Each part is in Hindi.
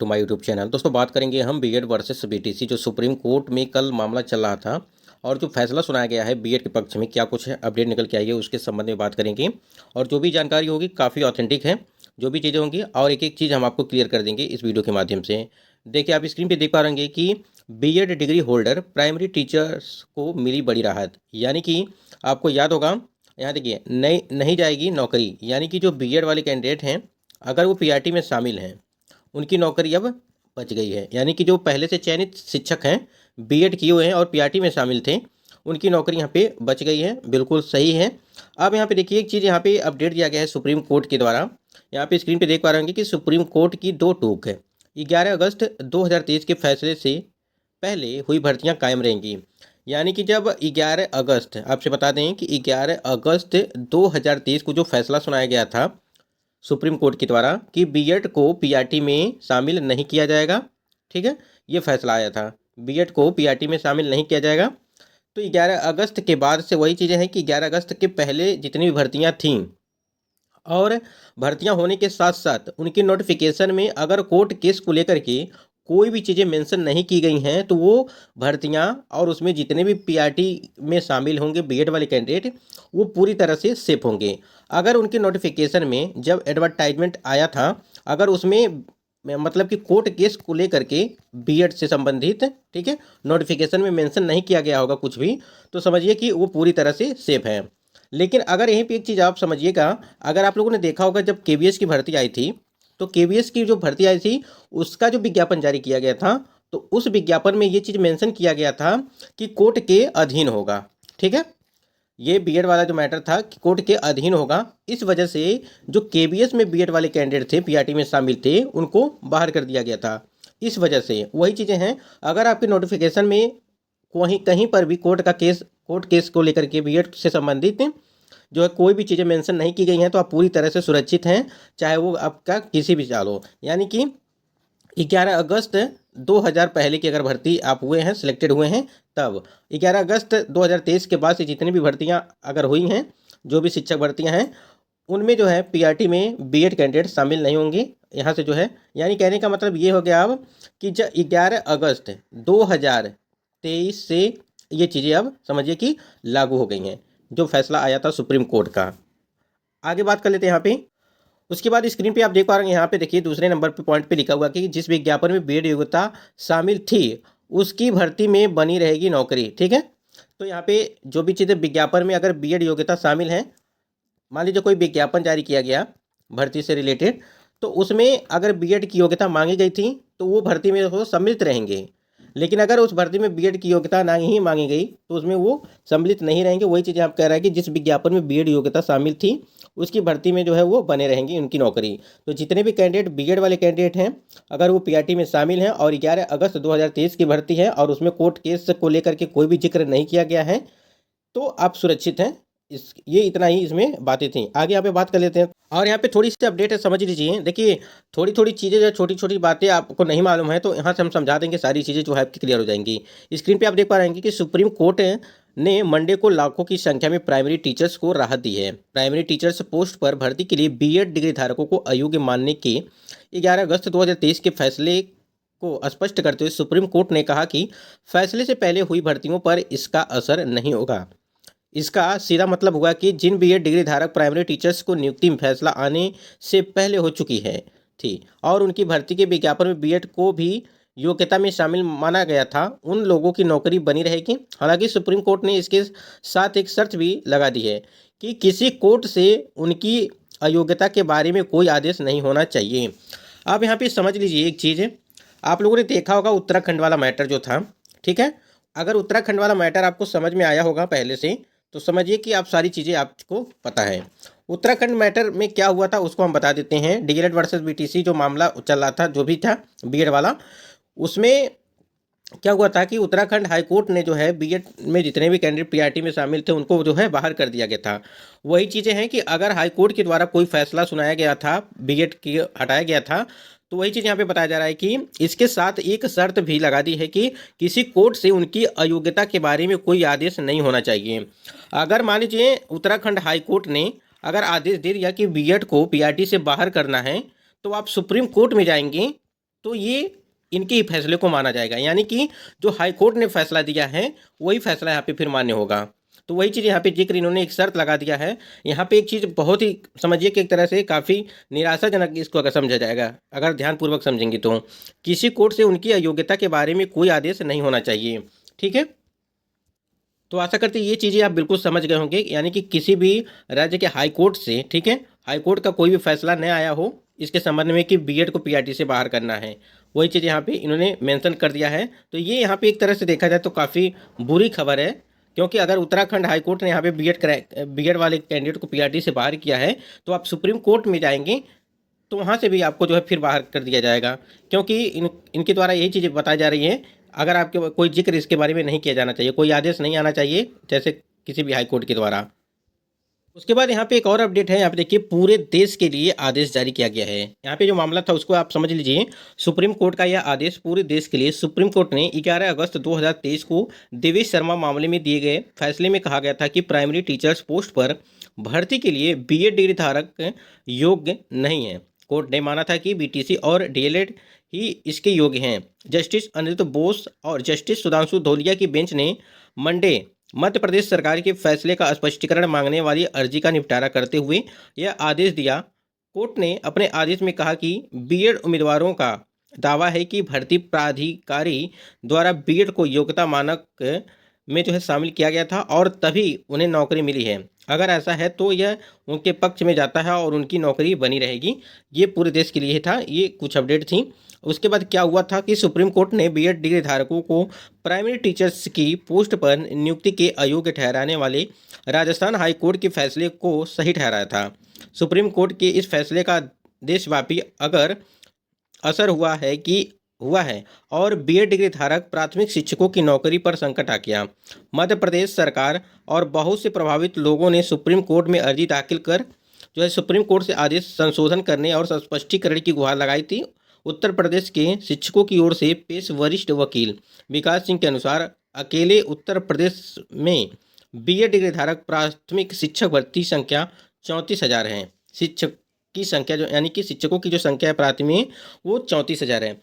To my YouTube channel. दोस्तों बात करेंगे हम बीएड वर्सेस बीटीसी, जो सुप्रीम कोर्ट में कल मामला चल रहा था और जो फैसला सुनाया गया है बीएड के पक्ष में, क्या कुछ अपडेट निकल के आई है उसके संबंध में बात करेंगे। और जो भी जानकारी होगी काफ़ी ऑथेंटिक है, जो भी चीज़ें होंगी और एक एक चीज़ हम आपको क्लियर कर देंगे इस वीडियो के माध्यम से। देखिए आप स्क्रीन पर देख पा रहे कि BEd degree holder primary teachers को मिली बड़ी राहत, यानी कि आपको याद होगा यहाँ देखिए नहीं जाएगी नौकरी, यानी कि जो बीएड वाले कैंडिडेट हैं अगर वो पीआरटी में शामिल हैं उनकी नौकरी अब बच गई है। यानी कि जो पहले से चयनित शिक्षक हैं, बीएड किए हुए हैं और पीआरटी में शामिल थे, उनकी नौकरी यहाँ पे बच गई है। बिल्कुल सही है। अब यहाँ पे देखिए एक चीज़ यहाँ पे अपडेट दिया गया है सुप्रीम कोर्ट के द्वारा। यहाँ पे स्क्रीन पे देख पा रहे होंगे कि सुप्रीम कोर्ट की दो टूक है। 11 अगस्त 2023 के फैसले से पहले हुई भर्तियाँ कायम रहेंगी। यानी कि जब 11 अगस्त, आपसे बता दें कि 11 अगस्त 2023 को जो फैसला सुनाया गया था सुप्रीम कोर्ट के द्वारा कि बीएड को पीआरटी में शामिल नहीं किया जाएगा, ठीक है, ये फैसला आया था, बीएड को पीआरटी में शामिल नहीं किया जाएगा। तो 11 अगस्त के बाद से वही चीज़ें हैं कि 11 अगस्त के पहले जितनी भी भर्तियां थीं और भर्तियां होने के साथ साथ उनकी नोटिफिकेशन में अगर कोर्ट केस को लेकर के कोई भी चीज़ें मेंशन नहीं की गई हैं तो वो भर्तियां और उसमें जितने भी पीआरटी में शामिल होंगे बीएड वाले कैंडिडेट, वो पूरी तरह से सेफ होंगे। अगर उनके नोटिफिकेशन में जब एडवर्टाइजमेंट आया था, अगर उसमें मतलब कि कोर्ट केस को लेकर के बीएड से संबंधित, ठीक है, नोटिफिकेशन में मेंशन नहीं किया गया होगा कुछ भी, तो समझिए कि वो पूरी तरह से सेफ है। लेकिन अगर यहीं पे एक चीज़ आप समझिएगा, अगर आप लोगों ने देखा होगा जब केवीएस की भर्ती आई थी, तो केवीएस की जो भर्ती आई थी उसका जो विज्ञापन जारी किया गया था, तो उस विज्ञापन में ये चीज़ मेंशन किया गया था कि कोर्ट के अधीन होगा, ठीक है, ये बीएड वाला जो मैटर था कि कोर्ट के अधीन होगा। इस वजह से जो केवीएस में बीएड वाले कैंडिडेट थे, पीआरटी में शामिल थे, उनको बाहर कर दिया गया था। इस वजह से वही चीज़ें हैं, अगर आपके नोटिफिकेशन में कहीं पर भी कोर्ट केस को लेकर के बीएड से संबंधित जो है कोई भी चीज़ें मेंशन नहीं की गई हैं, तो आप पूरी तरह से सुरक्षित हैं, चाहे वो आपका किसी भी साल हो। यानी कि 11 अगस्त 2000 पहले की अगर भर्ती आप हुए हैं, सिलेक्टेड हुए हैं, तब 11 अगस्त 2023 के बाद से जितनी भी भर्तियां अगर हुई हैं, जो भी शिक्षक भर्तियां हैं, उनमें जो है पीआरटी में बीएड कैंडिडेट शामिल नहीं होंगे। यहाँ से जो है, यानी कहने का मतलब ये हो गया अब कि जब 11 अगस्त 2023 से ये चीज़ें अब समझिए कि लागू हो गई हैं, जो फैसला आया था सुप्रीम कोर्ट का। आगे बात कर लेते हैं यहाँ पे। उसके बाद स्क्रीन पे आप देख पा रहे हैं, यहाँ पे देखिए दूसरे नंबर पे पॉइंट पे लिखा हुआ कि जिस विज्ञापन में बीएड योग्यता शामिल थी उसकी भर्ती में बनी रहेगी नौकरी, ठीक है। तो यहाँ पे जो भी चीज़ें विज्ञापन में अगर बीएड योग्यता शामिल है, मान लीजिए कोई विज्ञापन जारी किया गया भर्ती से रिलेटेड, तो उसमें अगर बीएड की योग्यता मांगी गई थी तो वो भर्ती में वो सम्मिलित रहेंगे। लेकिन अगर उस भर्ती में बीएड की योग्यता ना ही मांगी गई तो उसमें वो सम्मिलित नहीं रहेंगे। वही चीज़ आप कह रहा है कि जिस विज्ञापन में बीएड योग्यता शामिल थी उसकी भर्ती में जो है वो बने रहेंगी उनकी नौकरी। तो जितने भी कैंडिडेट बीएड वाले कैंडिडेट हैं, अगर वो पीआरटी में शामिल हैं और 11 अगस्त 2023 की भर्ती है और उसमें कोर्ट केस को लेकर के कोई भी जिक्र नहीं किया गया है, तो आप सुरक्षित हैं। ये इतना ही इसमें बातें थी। आगे यहाँ पे बात कर लेते हैं और यहाँ पे थोड़ी सी अपडेट है, समझ लीजिए। देखिए थोड़ी थोड़ी चीज़ें जो छोटी छोटी बातें आपको नहीं मालूम है तो यहाँ से हम समझा देंगे, सारी चीज़ें जो है आपकी क्लियर हो जाएंगी। स्क्रीन पे आप देख पा रहे हैं कि सुप्रीम कोर्ट ने मंडे को लाखों की संख्या में प्राइमरी टीचर्स को राहत दी है। प्राइमरी टीचर्स पोस्ट पर भर्ती के लिए बीएड डिग्री धारकों को अयोग्य मानने के 11 अगस्त 2023 के फैसले को स्पष्ट करते हुए सुप्रीम कोर्ट ने कहा कि फैसले से पहले हुई भर्तियों पर इसका असर नहीं होगा। इसका सीधा मतलब हुआ कि जिन बीएड डिग्री धारक प्राइमरी टीचर्स को नियुक्ति में फैसला आने से पहले हो चुकी है थी और उनकी भर्ती के विज्ञापन में बीएड को भी योग्यता में शामिल माना गया था, उन लोगों की नौकरी बनी रहेगी। हालांकि सुप्रीम कोर्ट ने इसके साथ एक शर्त भी लगा दी है कि किसी कोर्ट से उनकी अयोग्यता के बारे में कोई आदेश नहीं होना चाहिए। आप यहाँ पे समझ लीजिए एक चीज़, आप लोगों ने देखा होगा उत्तराखंड वाला मैटर जो था, ठीक है। अगर उत्तराखंड वाला मैटर आपको समझ में आया होगा पहले से, तो समझिए कि आप सारी चीज़ें आपको पता है। उत्तराखंड मैटर में क्या हुआ था उसको हम बता देते हैं। डीएलएड वर्सेस बीटीसी जो मामला चल रहा था, जो भी था बीएड वाला, उसमें क्या हुआ था कि उत्तराखंड हाईकोर्ट ने जो है बीएड में जितने भी कैंडिडेट पीआरटी में शामिल थे उनको जो है बाहर कर दिया गया था। वही चीज़ें हैं कि अगर हाईकोर्ट के द्वारा कोई फैसला सुनाया गया था, बीएड की हटाया गया था, तो वही चीज़ यहाँ पे बताया जा रहा है कि इसके साथ एक शर्त भी लगा दी है कि किसी कोर्ट से उनकी अयोग्यता के बारे में कोई आदेश नहीं होना चाहिए। अगर मान लीजिए उत्तराखंड हाईकोर्ट ने अगर आदेश दे दिया कि बीएड को पीआरटी से बाहर करना है, तो आप सुप्रीम कोर्ट में जाएंगे तो ये इनके ही फैसले को माना जाएगा, यानी कि जो हाई कोर्ट ने फैसला दिया है वही फैसला यहाँ पे फिर मान्य होगा। तो वही चीज़ यहाँ पे जिक्र इन्होंने एक शर्त लगा दिया है। यहाँ पे एक चीज़ बहुत ही समझिए कि एक तरह से काफ़ी निराशाजनक इसको अगर समझा जाएगा, अगर ध्यानपूर्वक समझेंगे तो किसी कोर्ट से उनकी अयोग्यता के बारे में कोई आदेश नहीं होना चाहिए। ठीक है, तो आशा करते हैं ये चीज़ें आप बिल्कुल समझ गए होंगे, यानी कि किसी भी राज्य के हाई कोर्ट से, ठीक है, हाई कोर्ट का कोई भी फैसला न आया हो इसके संबंध में कि बीएड को पीआरटी से बाहर करना है, वही चीज़ यहाँ पे इन्होंने मेंशन कर दिया है। तो ये यहाँ पे एक तरह से देखा जाए तो काफ़ी बुरी खबर है, क्योंकि अगर उत्तराखंड हाई कोर्ट ने यहाँ पे बीएड वाले कैंडिडेट को पीआरटी से बाहर किया है, तो आप सुप्रीम कोर्ट में जाएंगे तो वहाँ से भी आपको जो है फिर बाहर कर दिया जाएगा, क्योंकि इनके द्वारा यही चीज़ें बताई जा रही हैं। अगर आपके कोई जिक्र इसके बारे में नहीं किया जाना चाहिए, कोई आदेश नहीं आना चाहिए जैसे किसी भी हाई कोर्ट के द्वारा। उसके बाद यहाँ पे एक और अपडेट है, यहाँ पे देखिए पूरे देश के लिए आदेश जारी किया गया है। यहाँ पे जो मामला था उसको आप समझ लीजिए, सुप्रीम कोर्ट का यह आदेश पूरे देश के लिए। सुप्रीम कोर्ट ने 11 अगस्त 2023 को देवेश शर्मा मामले में दिए गए फैसले में कहा गया था कि प्राइमरी टीचर्स पोस्ट पर भर्ती के लिए बीएड डिग्री धारक योग्य नहीं है। कोर्ट ने माना था कि बीटीसी और डीएलएड ही इसके योग्य हैं। जस्टिस अनिरुद्ध बोस और जस्टिस सुधांशु धोलिया की बेंच ने मंडे मध्य प्रदेश सरकार के फैसले का स्पष्टीकरण मांगने वाली अर्जी का निपटारा करते हुए यह आदेश दिया। कोर्ट ने अपने आदेश में कहा कि बीएड उम्मीदवारों का दावा है कि भर्ती प्राधिकारी द्वारा बीएड को योग्यता मानक में जो है शामिल किया गया था और तभी उन्हें नौकरी मिली है। अगर ऐसा है तो यह उनके पक्ष में जाता है और उनकी नौकरी बनी रहेगी। ये पूरे देश के लिए था, ये कुछ अपडेट थी। उसके बाद क्या हुआ था कि सुप्रीम कोर्ट ने बीएड डिग्री धारकों को प्राइमरी टीचर्स की पोस्ट पर नियुक्ति के अयोग्य ठहराने वाले राजस्थान हाई कोर्ट के फैसले को सही ठहराया था। सुप्रीम कोर्ट के इस फैसले का देशव्यापी अगर असर हुआ है और बीएड डिग्री धारक प्राथमिक शिक्षकों की नौकरी पर संकट आ गया। मध्य प्रदेश सरकार और बहुत से प्रभावित लोगों ने सुप्रीम कोर्ट में अर्जी दाखिल कर जो है सुप्रीम कोर्ट से आदेश संशोधन करने और स्पष्टीकरण की गुहार लगाई थी। उत्तर प्रदेश के शिक्षकों की ओर से पेश वरिष्ठ वकील विकास सिंह के अनुसार अकेले उत्तर प्रदेश में बीएड डिग्री धारक प्राथमिक शिक्षक भर्ती संख्या 34,000 है। शिक्षक की संख्या जो यानी कि शिक्षकों की जो संख्या है प्राथमिक वो 34,000 है।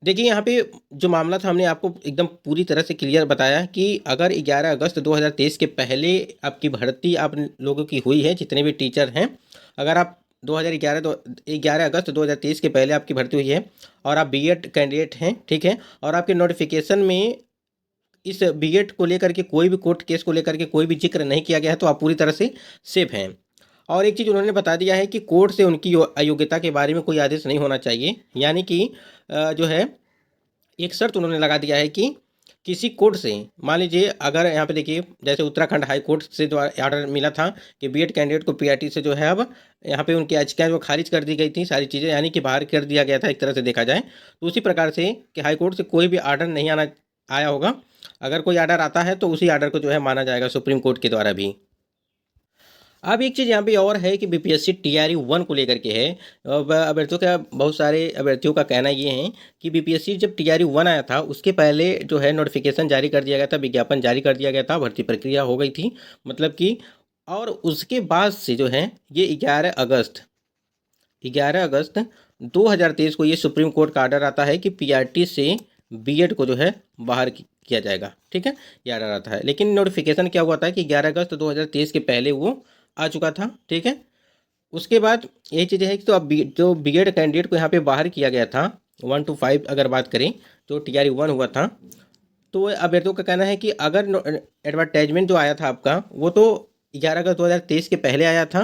देखिए यहाँ पे जो मामला था हमने आपको एकदम पूरी तरह से क्लियर बताया कि अगर 11 अगस्त 2023 के पहले आपकी भर्ती आप लोगों की हुई है, जितने भी टीचर हैं, अगर आप 11 अगस्त 2023 के पहले आपकी भर्ती हुई है और आप बीएड कैंडिडेट हैं, ठीक है, और आपके नोटिफिकेशन में इस बीएड को लेकर के कोई भी कोर्ट केस को लेकर के कोई भी जिक्र नहीं किया गया है, तो आप पूरी तरह से सेफ हैं। और एक चीज़ उन्होंने बता दिया है कि कोर्ट से उनकी अयोग्यता के बारे में कोई आदेश नहीं होना चाहिए, यानी कि जो है एक शर्त उन्होंने लगा दिया है कि किसी कोर्ट से मान लीजिए, अगर यहाँ पे देखिए जैसे उत्तराखंड हाई कोर्ट से जो ऑर्डर मिला था कि बीएड कैंडिडेट को पीआरटी से जो है अब यहाँ पे उनकी याचिकाएं वो खारिज कर दी गई थी सारी चीज़ें, यानी कि बाहर कर दिया गया था एक तरह से देखा जाए। तो उसी प्रकार से कि हाई कोर्ट से कोई भी ऑर्डर नहीं आया होगा, अगर कोई ऑर्डर आता है तो उसी ऑर्डर को जो है माना जाएगा सुप्रीम कोर्ट के द्वारा भी। अब एक चीज़ यहाँ पे और है कि बीपीएससी टीआरई 1 को लेकर के है। अभ्यर्थियों का बहुत सारे अभ्यर्थियों का कहना ये है कि बीपीएससी जब टीआरई 1 आया था उसके पहले जो है नोटिफिकेशन जारी कर दिया गया था, विज्ञापन जारी कर दिया गया था, भर्ती प्रक्रिया हो गई थी मतलब कि, और उसके बाद से जो है ये 11 अगस्त 2023 को ये सुप्रीम कोर्ट का ऑर्डर आता है कि पीआरटी से बीएड को जो है बाहर किया जाएगा। ठीक है, ये ऑर्डर आता है, लेकिन नोटिफिकेशन क्या हुआ था कि 11 अगस्त 2023 के पहले वो आ चुका था। ठीक है, उसके बाद यही चीज़ है कि तो अब जो बीएड कैंडिडेट को यहाँ पे बाहर किया गया था 1 to 5 अगर बात करें जो टीआरई 1 हुआ था, तो अभ्यर्थियों का कहना है कि अगर एडवर्टाइजमेंट जो आया था आपका वो तो 11 अगस्त 2023 के पहले आया था,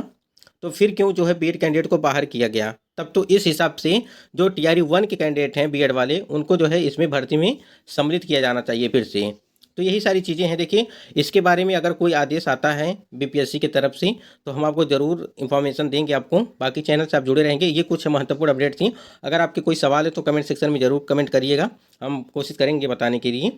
तो फिर क्यों जो है बीएड कैंडिडेट को बाहर किया गया? तब तो इस हिसाब से जो टीआरई 1 के कैंडिडेट हैं बीएड वाले, उनको जो है इसमें भर्ती में सम्मिलित किया जाना चाहिए फिर से। तो यही सारी चीज़ें हैं। देखिए इसके बारे में अगर कोई आदेश आता है बीपीएससी की तरफ से तो हम आपको ज़रूर इन्फॉर्मेशन देंगे आपको। बाकी चैनल से आप जुड़े रहेंगे। ये कुछ महत्वपूर्ण अपडेट थी। अगर आपके कोई सवाल है तो कमेंट सेक्शन में ज़रूर कमेंट करिएगा, हम कोशिश करेंगे बताने के लिए।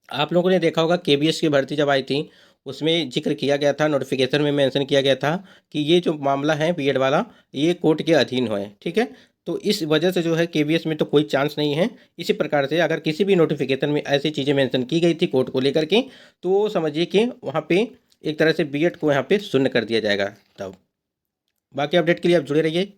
आप लोगों ने देखा होगा केबीएस की भर्ती जब आई थी उसमें जिक्र किया गया था, नोटिफिकेशन में मेंशन किया गया था कि ये जो मामला है बीएड वाला ये कोर्ट के अधीन है। ठीक है, तो इस वजह से जो है केबीएस में तो कोई चांस नहीं है। इसी प्रकार से अगर किसी भी नोटिफिकेशन में ऐसी चीज़ें मेंशन की गई थी कोर्ट को लेकर के, तो समझिए कि वहाँ पे एक तरह से बीएड को यहाँ पे शून्य कर दिया जाएगा। तब बाकी अपडेट के लिए आप जुड़े रहिए।